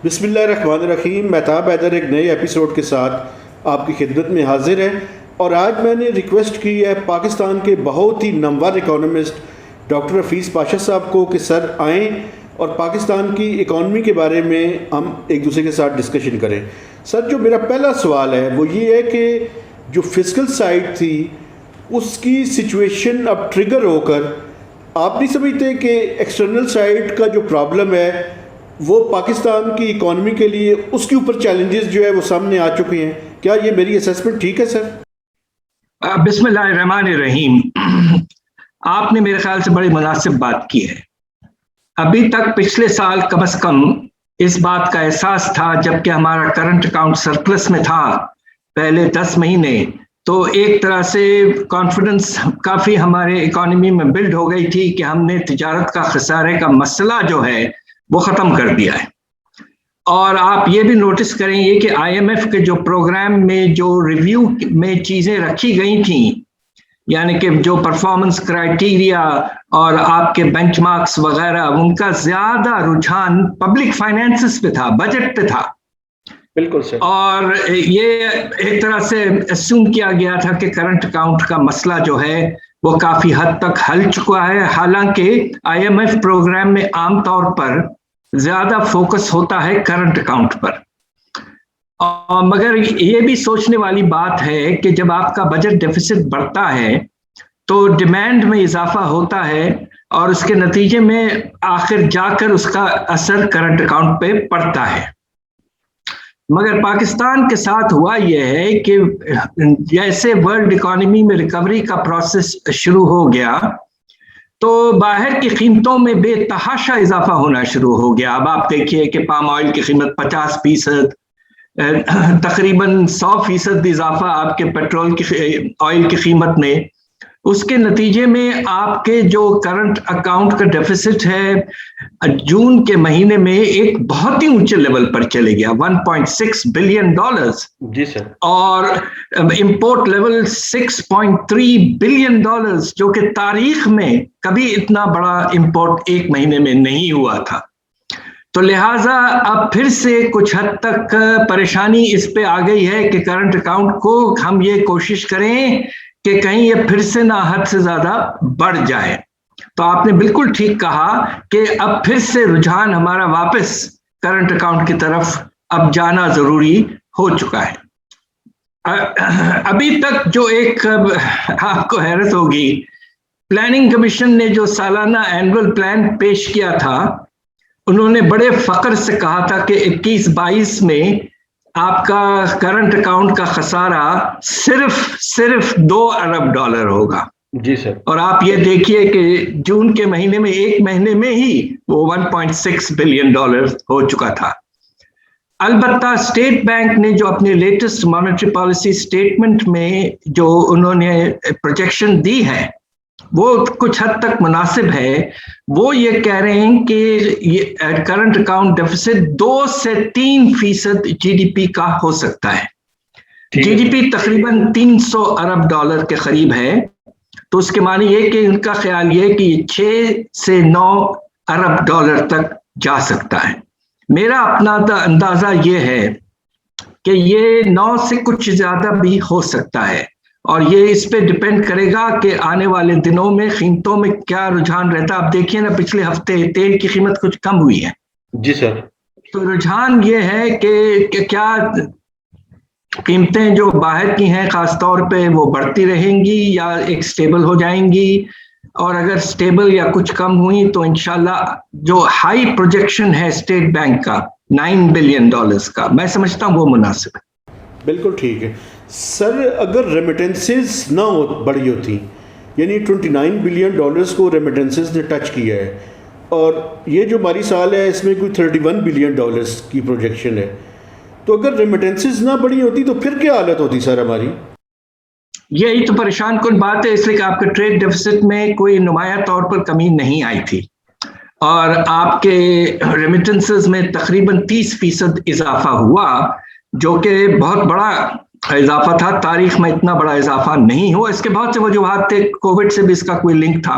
بسم اللہ الرحمن الرحیم۔ مہتاب حیدر ایک نئے ایپیسوڈ کے ساتھ آپ کی خدمت میں حاضر ہے، اور آج میں نے ریکویسٹ کی ہے پاکستان کے بہت ہی نامور اکانومسٹ ڈاکٹر حفیظ پاشا صاحب کو کہ سر آئیں اور پاکستان کی اکانومی کے بارے میں ہم ایک دوسرے کے ساتھ ڈسکشن کریں۔ سر، جو میرا پہلا سوال ہے وہ یہ ہے کہ جو فسکل سائڈ تھی اس کی سچویشن اب ٹریگر ہو کر آپ نہیں سمجھتے کہ ایکسٹرنل سائڈ کا جو پرابلم ہے وہ پاکستان کی اکانومی کے لیے اس کے اوپر چیلنجز جو ہے وہ سامنے آ چکے ہیں؟ کیا یہ میری اسیسمنٹ ٹھیک ہے سر؟ بسم اللہ الرحمن الرحیم۔ آپ نے میرے خیال سے بڑی مناسب بات کی ہے۔ ابھی تک پچھلے سال کم از کم اس بات کا احساس تھا، جبکہ ہمارا کرنٹ اکاؤنٹ سرپلس میں تھا پہلے 10 مہینے، تو ایک طرح سے کانفیڈنس کافی ہمارے اکانومی میں بلڈ ہو گئی تھی کہ ہم نے تجارت کا خسارے کا مسئلہ جو ہے وہ ختم کر دیا ہے۔ اور آپ یہ بھی نوٹس کریں یہ کہ آئی ایم ایف کے جو پروگرام میں جو ریویو میں چیزیں رکھی گئی تھیں، یعنی کہ جو پرفارمنس کرائیٹیریا اور آپ کے بینچ مارکس وغیرہ، ان کا زیادہ رجحان پبلک فائنینسز پہ تھا، بجٹ پہ تھا۔ بالکل سر۔ اور یہ ایک طرح سے اسیوم کیا گیا تھا کہ کرنٹ اکاؤنٹ کا مسئلہ جو ہے وہ کافی حد تک حل چکا ہے، حالانکہ آئی ایم ایف پروگرام میں عام طور پر زیادہ فوکس ہوتا ہے کرنٹ اکاؤنٹ پر۔ مگر یہ بھی سوچنے والی بات ہے کہ جب آپ کا بجٹ ڈیفیسٹ بڑھتا ہے تو ڈیمانڈ میں اضافہ ہوتا ہے، اور اس کے نتیجے میں آخر جا کر اس کا اثر کرنٹ اکاؤنٹ پہ پڑتا ہے۔ مگر پاکستان کے ساتھ ہوا یہ ہے کہ جیسے ورلڈ اکانومی میں ریکوری کا پروسیس شروع ہو گیا تو باہر کی قیمتوں میں بے تحاشا اضافہ ہونا شروع ہو گیا۔ اب آپ دیکھیے کہ پام آئل کی قیمت 50%، تقریباً 100% اضافہ آپ کے پیٹرول کی آئل کی قیمت میں۔ اس کے نتیجے میں آپ کے جو کرنٹ اکاؤنٹ کا ڈیفیسٹ ہے جون کے مہینے میں ایک بہت ہی اونچے لیول پر چلے گیا، $1.6 بلین۔ جی سر۔ اور امپورٹ لیول $6.3 بلین، جو کہ تاریخ میں کبھی اتنا بڑا امپورٹ ایک مہینے میں نہیں ہوا تھا۔ تو لہٰذا اب پھر سے کچھ حد تک پریشانی اس پہ آ گئی ہے کہ کرنٹ اکاؤنٹ کو ہم یہ کوشش کریں کہ کہیں یہ پھر سے نہ حد سے زیادہ بڑھ جائے۔ تو آپ نے بالکل ٹھیک کہا کہ اب پھر سے رجحان ہمارا واپس کرنٹ اکاؤنٹ کی طرف اب جانا ضروری ہو چکا ہے۔ ابھی تک جو ایک آپ کو حیرت ہوگی، پلاننگ کمیشن نے جو سالانہ اینول پلان پیش کیا تھا، انہوں نے بڑے فخر سے کہا تھا کہ 21-22 میں آپ کا کرنٹ اکاؤنٹ کا خسارہ صرف $2 ارب ہوگا۔ جی سر۔ اور آپ یہ دیکھیے کہ جون کے مہینے میں ایک مہینے میں ہی وہ $1.6 بلین ہو چکا تھا۔ البتہ اسٹیٹ بینک نے جو اپنے لیٹسٹ مانیٹری پالیسی اسٹیٹمنٹ میں جو انہوں نے پروجیکشن دی ہے وہ کچھ حد تک مناسب ہے۔ وہ یہ کہہ رہے ہیں کہ یہ کرنٹ اکاؤنٹ ڈیفیسٹ 2 سے 3% جی ڈی پی کا ہو سکتا ہے۔ جی ڈی پی تقریباً $300 ارب کے قریب ہے، تو اس کے معنی یہ کہ ان کا خیال یہ کہ 6 سے 9 ارب تک جا سکتا ہے۔ میرا اپنا اندازہ یہ ہے کہ یہ 9 سے کچھ زیادہ بھی ہو سکتا ہے، اور یہ اس پہ ڈپینڈ کرے گا کہ آنے والے دنوں میں قیمتوں میں کیا رجحان رہتا ہے۔ آپ دیکھیے نا، پچھلے ہفتے تیل کی قیمت کچھ کم ہوئی ہے۔ جی سر۔ تو رجحان یہ ہے کہ کیا قیمتیں جو باہر کی ہیں خاص طور پہ وہ بڑھتی رہیں گی یا ایک سٹیبل ہو جائیں گی، اور اگر سٹیبل یا کچھ کم ہوئی تو انشاءاللہ جو ہائی پروجیکشن ہے اسٹیٹ بینک کا $9 بلین کا، میں سمجھتا ہوں وہ مناسب ہے۔ بالکل ٹھیک ہے سر۔ اگر ریمیٹنسز نہ بڑھی ہوتی، یعنی $29 بلین کو ریمیٹنسز نے ٹچ کیا ہے، اور یہ جو ہماری سال ہے اس میں کوئی $31 بلین کی پروجیکشن ہے، تو اگر ریمیٹنسز نہ بڑھی ہوتی تو پھر کیا حالت ہوتی سر ہماری؟ یہی تو پریشان کن بات ہے، اس لیے کہ آپ کے ٹریڈ ڈیفیسٹ میں کوئی نمایاں طور پر کمی نہیں آئی تھی، اور آپ کے ریمیٹنسز میں تقریباً 30% اضافہ ہوا، جو کہ بہت بڑا اضافہ تھا۔ تاریخ میں اتنا بڑا اضافہ نہیں ہوا۔ اس کے بہت سے وجوہات تھے، کووڈ سے بھی اس کا کوئی لنک تھا،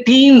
$3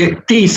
31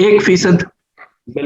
1%।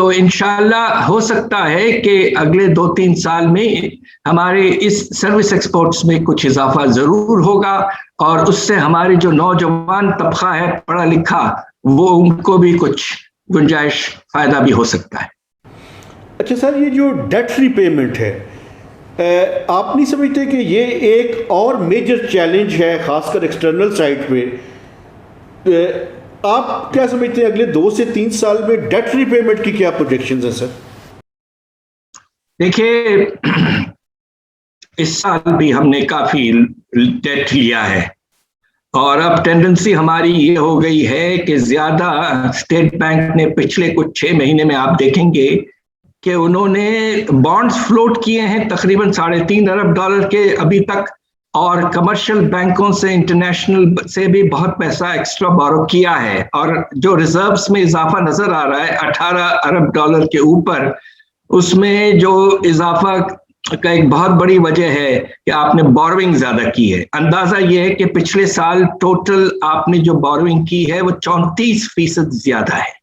تو انشاءاللہ ہو سکتا ہے کہ اگلے 2-3 سال میں ہمارے اس سروس ایکسپورٹس میں کچھ اضافہ ضرور ہوگا، اور اس سے ہماری جو نوجوان طبقہ ہے پڑھا لکھا، وہ ان کو بھی کچھ گنجائش فائدہ بھی ہو سکتا ہے۔ اچھا سر، یہ جو ڈیٹ ری پیمنٹ ہے، آپ نہیں سمجھتے کہ یہ ایک اور میجر چیلنج ہے خاص کر ایکسٹرنل سائٹ پہ؟ آپ کیا سمجھتے ہیں اگلے 2 سے 3 سال میں ڈیٹ ری پیمنٹ کی کیا پروجیکشنز ہیں سر؟ دیکھیے، اس سال بھی ہم نے کافی ڈیٹ لیا ہے، اور اب ٹینڈنسی ہماری یہ ہو گئی ہے کہ زیادہ اسٹیٹ بینک نے پچھلے کچھ 6 مہینے میں آپ دیکھیں گے کہ انہوں نے بانڈز فلوٹ کیے ہیں تقریباً $3.5 ارب کے ابھی تک، اور کمرشل بینکوں سے انٹرنیشنل سے بھی بہت پیسہ ایکسٹرا بورو کیا ہے، اور جو ریزروز میں اضافہ نظر آ رہا ہے $18 ارب کے اوپر، اس میں جو اضافہ کا ایک بہت بڑی وجہ ہے کہ آپ نے بوروئنگ زیادہ کی ہے۔ اندازہ یہ ہے کہ پچھلے سال ٹوٹل آپ نے جو بوروئنگ کی ہے وہ 34% زیادہ ہے۔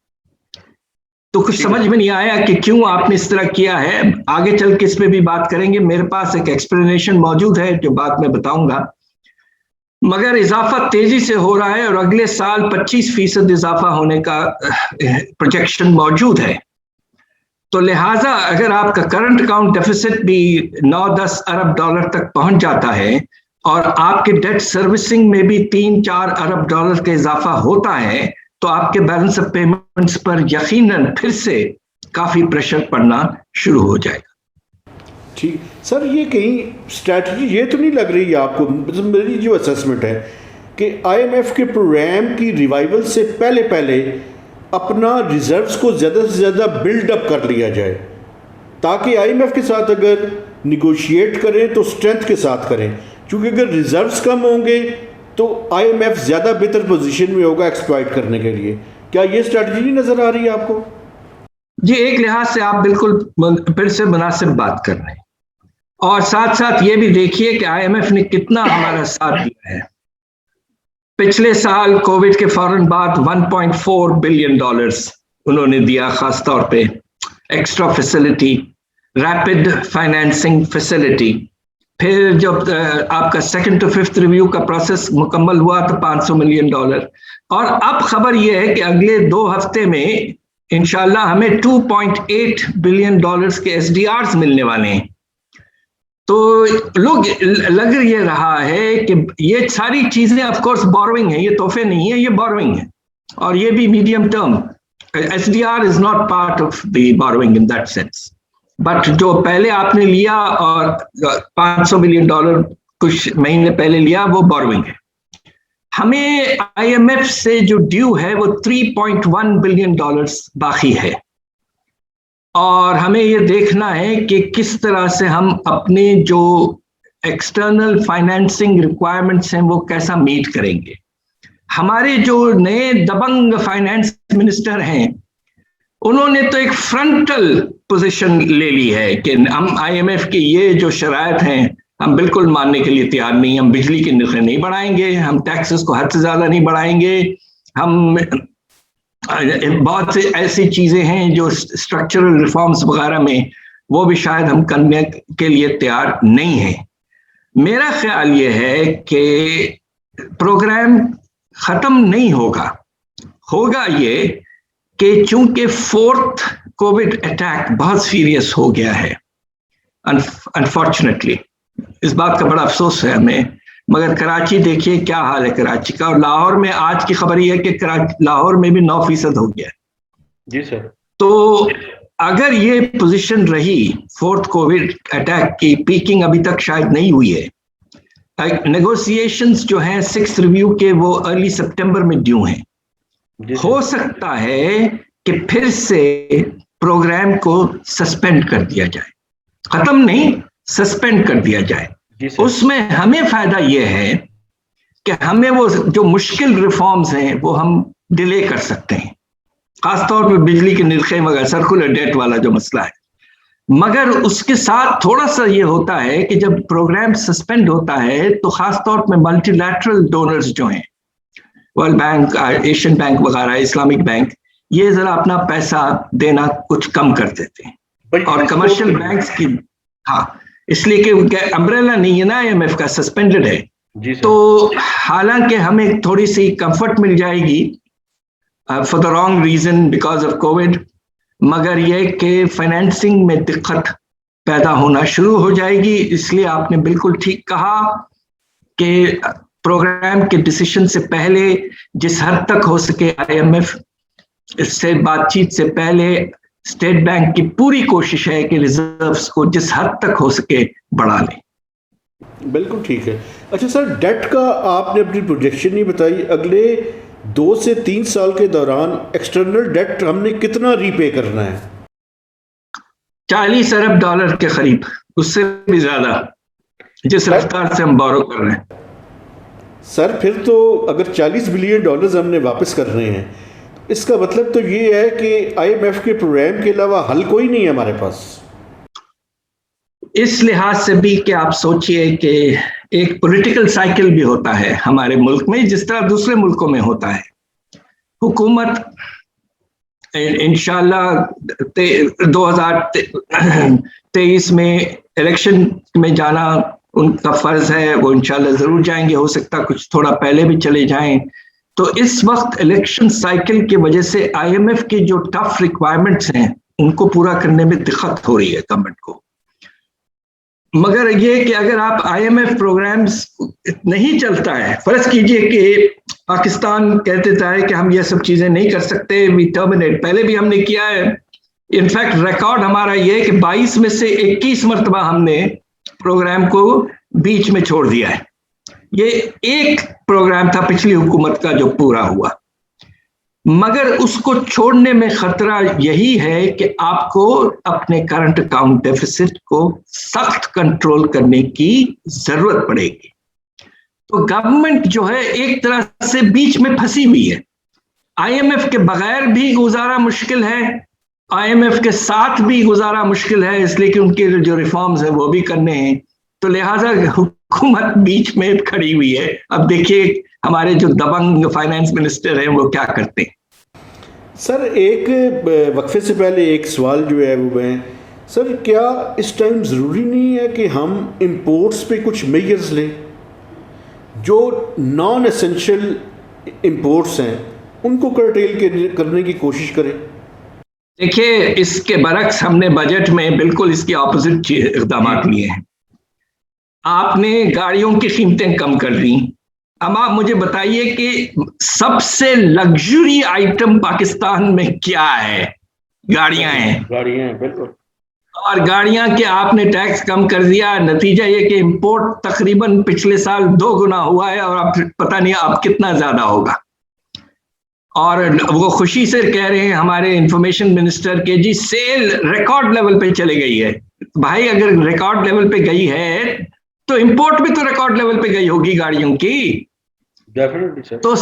تو کچھ سمجھ میں نہیں آیا کہ کیوں آپ نے اس طرح کیا ہے، آگے چل کے اس پہ بھی بات کریں گے، میرے پاس ایک ایکسپلینیشن موجود ہے جو بات میں بتاؤں گا، مگر اضافہ تیزی سے ہو رہا ہے اور اگلے سال 25% اضافہ ہونے کا پروجیکشن موجود ہے۔ تو لہٰذا اگر آپ کا کرنٹ اکاؤنٹ ڈیفیسٹ بھی $9-10 ارب تک پہنچ جاتا ہے، اور آپ کے ڈیٹ سروسنگ میں بھی $3-4 ارب کا اضافہ ہوتا ہے، تو آپ کے بیلنس آف پیمنٹس پر یقیناً پھر سے کافی پریشر پڑنا شروع ہو جائے گا۔ ٹھیک سر، یہ کہیں اسٹریٹجی یہ تو نہیں لگ رہی آپ کو، میری جو اسیسمنٹ ہے کہ آئی ایم ایف کے پروگرام کی ریوائول سے پہلے اپنا ریزروز کو زیادہ سے زیادہ بلڈ اپ کر لیا جائے، تاکہ آئی ایم ایف کے ساتھ اگر نیگوشیٹ کریں تو اسٹرینتھ کے ساتھ کریں، کیونکہ اگر ریزروز کم ہوں گے تو آئی ایم ایف زیادہ بہتر پوزیشن میں ہوگا ایکسپلائٹ کرنے کے لیے۔ کیا یہ اسٹریٹجی نہیں نظر آ رہی ہے آپ کو؟ جی، ایک لحاظ سے آپ بالکل پھر سے مناسب بات کر رہے ہیں، اور ساتھ ساتھ یہ بھی دیکھیے کہ آئی ایم ایف نے کتنا ہمارا ساتھ دیا ہے۔ پچھلے سال کووڈ کے فوراً بعد $1.4 بلین انہوں نے دیا، خاص طور پہ extra facility, rapid financing facility. پھر جب آپ کا 2nd to 5th ریویو کا پروسیس مکمل ہوا تو $500 ملین، اور اب خبر یہ ہے کہ اگلے 2 ہفتے میں انشاءاللہ ہمیں $2.8 بلین کے SDRs ملنے والے ہیں۔ تو لوگ لگ یہ رہا ہے کہ یہ ساری چیزیں آف کورس بوروئنگ ہیں، یہ تحفے نہیں ہیں، یہ بوروئنگ ہے، اور یہ بھی medium term. SDR is not part of the borrowing in that sense, but جو پہلے آپ نے لیا اور $500 ملین کچھ مہینے پہلے لیا، وہ بوروئنگ ہے۔ ہمیں آئی ایم ایف سے جو ڈیو ہے وہ $3.1 بلین باقی ہے، اور ہمیں یہ دیکھنا ہے کہ کس طرح سے ہم اپنے جو ایکسٹرنل فائنینسنگ ریکوائرمنٹس ہیں وہ کیسا میٹ کریں گے۔ ہمارے جو نئے دبنگ فائنینس منسٹر ہیں، انہوں نے تو ایک فرنٹل پوزیشن لے لی ہے کہ ہم آئی ایم ایف کی یہ جو شرائط ہیں ہم بالکل ماننے کے لیے تیار نہیں، ہم بجلی کی نرخیں نہیں بڑھائیں گے، ہم ٹیکسز کو حد سے زیادہ نہیں بڑھائیں گے، ہم بہت سے ایسی چیزیں ہیں جو اسٹرکچرل ریفارمز وغیرہ میں وہ بھی شاید ہم کرنے کے لیے تیار نہیں ہیں۔ میرا خیال یہ ہے کہ پروگرام ختم نہیں ہوگا یہ کہ چونکہ 4th کووڈ اٹیک بہت سیریس ہو گیا ہے انفارچونیٹلی، اس بات کا بڑا افسوس ہے ہمیں، مگر کراچی دیکھیے کیا حال ہے کراچی کا، اور لاہور میں آج کی خبر یہ ہے کہ لاہور میں بھی 9% ہو گیا۔ جی سر۔ تو اگر یہ پوزیشن رہی 4th کووڈ اٹیک کی، پیکنگ ابھی تک شاید نہیں ہوئی ہے، نیگوسیشنز جو ہیں 6th ریویو کے وہ ارلی سپٹمبر میں ڈیو ہیں، ہو سکتا ہے کہ پھر سے پروگرام کو سسپینڈ کر دیا جائے، ختم نہیں، سسپینڈ کر دیا جائے۔ اس میں ہمیں فائدہ یہ ہے کہ ہمیں وہ جو مشکل ریفارمز ہیں وہ ہم ڈیلے کر سکتے ہیں، خاص طور پہ بجلی کی نرخیں وغیرہ، سرکولر ڈیٹ والا جو مسئلہ ہے۔ مگر اس کے ساتھ تھوڑا سا یہ ہوتا ہے کہ جب پروگرام سسپینڈ ہوتا ہے تو خاص طور پہ ملٹی لیٹرل ڈونرز جو ہیں، ورلڈ بینک، ایشین بینک وغیرہ، اسلامک بینک، یہ ذرا اپنا پیسہ دینا کچھ کم کر دیتے ہیں. اور کمرشل بینکس کی ہاں اس لیے کہ امبریلا نہیں ہے نا IMF کا, سسپینڈڈ ہے. تو حالانکہ ہمیں تھوڑی سی کمفرٹ مل جائے گی for the wrong reason because of Covid, مگر یہ کہ فائنینسنگ میں دقت پیدا ہونا شروع ہو جائے گی. اس لیے آپ نے بالکل ٹھیک کہا کہ پروگرام کے ڈیسیشن سے پہلے جس حد تک ہو سکے IMF سے بات چیت سے پہلے اسٹیٹ بینک کی پوری کوشش ہے کہ ریزروز کو جس حد تک ہو سکے بڑھا لیں. بالکل ٹھیک ہے. اچھا سر, ڈیٹ کا آپ نے اپنی پروجیکشن نہیں بتائی, اگلے 2 سے 3 سال کے دوران ایکسٹرنل ڈیٹ ہم نے کتنا ری پے کرنا ہے؟ $40 ارب کے قریب, اس سے بھی زیادہ جس رفتار سے ہم بورو کر رہے ہیں. سر پھر تو اگر $40 بلین ہم نے واپس کرنے ہیں, اس کا مطلب تو یہ ہے کہ IMF کے پروگرام کے علاوہ حل کوئی نہیں ہے ہمارے پاس. اس لحاظ سے بھی کہ آپ سوچئے کہ ایک پولیٹیکل سائیکل بھی ہوتا ہے ہمارے ملک میں جس طرح دوسرے ملکوں میں ہوتا ہے. حکومت انشاءاللہ 2023 میں الیکشن میں جانا ان کا فرض ہے, وہ انشاءاللہ ضرور جائیں گے, ہو سکتا کچھ تھوڑا پہلے بھی چلے جائیں. تو اس وقت الیکشن سائیکل کی وجہ سے IMF کی جو ٹف ریکوائرمنٹس ہیں ان کو پورا کرنے میں دقت ہو رہی ہے گورنمنٹ کو. مگر یہ کہ اگر آپ IMF پروگرامز نہیں چلتا ہے, فرض کیجئے کہ پاکستان کہتے تھا کہ ہم یہ سب چیزیں نہیں کر سکتے, وی ٹرمینیٹ, پہلے بھی ہم نے کیا ہے. انفیکٹ ریکارڈ ہمارا یہ کہ 22 میں سے 21 مرتبہ ہم نے پروگرام کو بیچ میں چھوڑ دیا ہے. یہ ایک پروگرام تھا پچھلی حکومت کا جو پورا ہوا, مگر اس کو چھوڑنے میں خطرہ یہی ہے کہ آپ کو اپنے کرنٹ اکاؤنٹ ڈیفیسٹ کو سخت کنٹرول کرنے کی ضرورت پڑے گی. تو گورنمنٹ جو ہے ایک طرح سے بیچ میں پھنسی ہوئی ہے. IMF کے بغیر بھی گزارا مشکل ہے, IMF کے ساتھ بھی گزارا مشکل ہے, اس لیے کہ ان کے جو ریفارمز ہیں وہ بھی کرنے ہیں. تو لہٰذا حکومت بیچ میں کھڑی ہوئی ہے. اب دیکھیے ہمارے جو دبنگ فائنانس منسٹر ہیں وہ کیا کرتے ہیں. سر ایک وقفے سے پہلے ایک سوال جو ہے وہ ہے سر, کیا اس ٹائم ضروری نہیں ہے کہ ہم امپورٹس پہ کچھ میجرز لیں, جو نان ایسنشل امپورٹس ہیں ان کو کرٹیل کرنے کی کوشش کریں. دیکھیے اس کے برعکس ہم نے بجٹ میں بالکل اس کی اپوزٹ اقدامات لیے ہیں. آپ نے گاڑیوں کی قیمتیں کم کر دی. اب آپ مجھے بتائیے کہ سب سے لگژری آئٹم پاکستان میں کیا ہے؟ گاڑیاں ہیں. بالکل. اور گاڑیاں کے آپ نے ٹیکس کم کر دیا, نتیجہ یہ کہ امپورٹ تقریباً پچھلے سال 2 گنا ہوا ہے, اور اب پتہ نہیں اب کتنا زیادہ ہوگا. اور وہ خوشی سے کہہ رہے ہیں ہمارے انفارمیشن منسٹر کے جی سیل ریکارڈ لیول پہ چلے گئی ہے. بھائی اگر ریکارڈ لیول پہ گئی ہے تو امپورٹ بھی تو ریکارڈ لیول پہ گئی ہوگی گاڑیوں کی. تو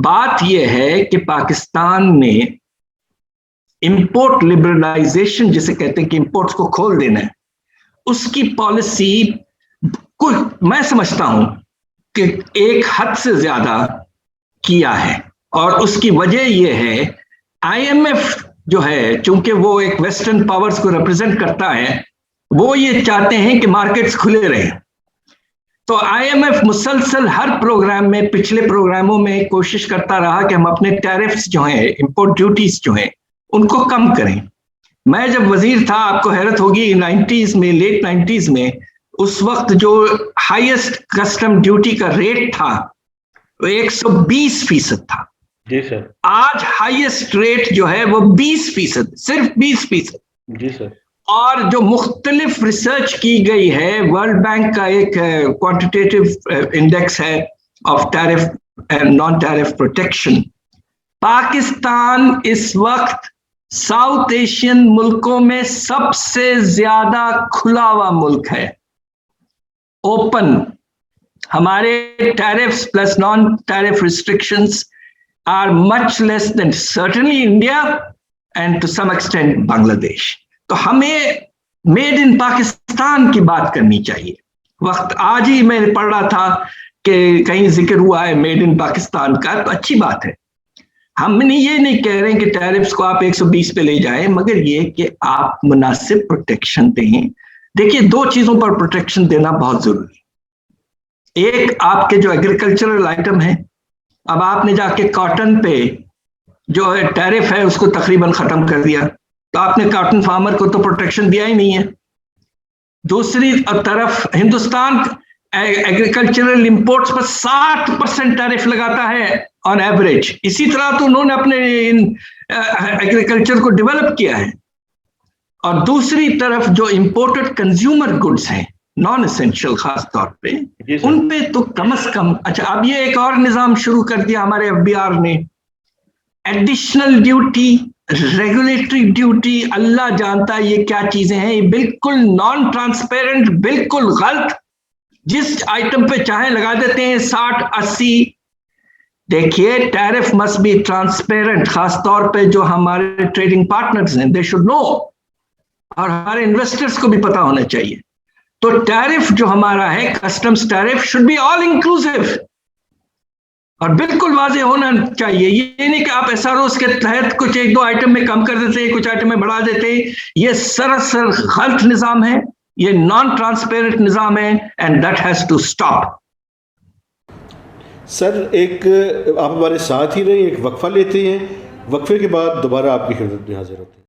بات یہ ہے کہ پاکستان نے امپورٹ لبرلائزیشن جسے کہتے ہیں کہ امپورٹس کو کھول دینا ہے, اس کی پالیسی کو میں سمجھتا ہوں کہ ایک حد سے زیادہ کیا ہے. اور اس کی وجہ یہ ہے IMF جو ہے چونکہ وہ ایک ویسٹرن پاورز کو ریپرزینٹ کرتا ہے, وہ یہ چاہتے ہیں کہ مارکیٹس کھلے رہیں. تو IMF مسلسل ہر پروگرام میں پچھلے پروگراموں میں کوشش کرتا رہا کہ ہم اپنے ٹیرفز جو ہیں, امپورٹ ڈیوٹیز جو ہیں ان کو کم کریں. میں جب وزیر تھا, آپ کو حیرت ہوگی 90s میں, لیٹ 90s میں, اس وقت جو ہائیسٹ کسٹم ڈیوٹی کا ریٹ تھا وہ 120% تھا. جی سر. آج ہائیسٹ ریٹ جو ہے وہ 20%, صرف 20%. جی سر. اور جو مختلف ریسرچ کی گئی ہے, ورلڈ بینک کا ایک کوانٹیٹیو انڈیکس ہے of tariff and non tariff protection, Pakistan اس وقت ساؤتھ ایشین ملکوں میں سب سے زیادہ کھلا ہوا ملک ہے, اوپن. ہمارے tariffs plus non tariff restrictions are much less than certainly India and to some extent Bangladesh. تو ہمیں میڈ ان پاکستان کی بات کرنی چاہیے. وقت آج ہی میں پڑھ رہا تھا کہ کہیں ذکر ہوا ہے میڈ ان پاکستان کا, تو اچھی بات ہے. ہم یہ نہیں کہہ رہے ہیں کہ ٹیرفز کو آپ 120 پہ لے جائیں، مگر یہ کہ آپ مناسب پروٹیکشن دیں. دیکھیے 2 چیزوں پر پروٹیکشن دینا بہت ضروری. ایک آپ کے جو ایگریکلچرل آئٹم ہے، اب آپ نے جا کے کاٹن پہ جو ٹیرف ہے اس کو تقریباً ختم کر دیا، تو آپ نے کاٹن فارمر کو تو پروٹیکشن دیا ہی نہیں ہے. دوسری طرف ہندوستان ایگریکلچرل امپورٹس پر 60% ٹیرف لگاتا ہے آن ایوریج. اسی طرح تو انہوں نے اپنے ایگریکلچر کو ڈیولپ کیا ہے. اور دوسری طرف جو امپورٹڈ کنزیومر گڈس ہیں نان اسینشل خاص طور پہ، ان پہ تو کم از کم. اچھا اب یہ ایک اور نظام شروع کر دیا ہمارے ایف بی آر نے، ایڈیشنل ڈیوٹی، ریگولیٹری ڈیوٹی. اللہ جانتا ہے یہ کیا چیزیں ہیں، یہ بالکل نان ٹرانسپیرنٹ، بالکل غلط. جس آئٹم پہ چاہیں لگا دیتے ہیں 60-80. دیکھیے ٹیرف مسٹ بی ٹرانسپیرنٹ، خاص طور پہ جو ہمارے ٹریڈنگ پارٹنرز ہیں، دے شوڈ نو، اور ہمارے انویسٹرز کو بھی پتا ہونا چاہیے. تو ٹیرف جو ہمارا ہے، customs tariff should be all inclusive اور بالکل واضح ہونا چاہیے. یہ نہیں کہ آپ ایس آر اوز کے تحت کچھ 1-2 آئٹم میں کم کر دیتے ہیں، کچھ آئٹم میں بڑھا دیتے ہیں. یہ سراسر غلط نظام ہے، یہ نان ٹرانسپیرنٹ نظام ہے، and that has to stop. Sir ایک آپ ہمارے ساتھ ہی رہیں، ایک وقفہ لیتے ہیں، وقفے کے بعد دوبارہ آپ کی خدمت میں حاضر ہوتے ہیں.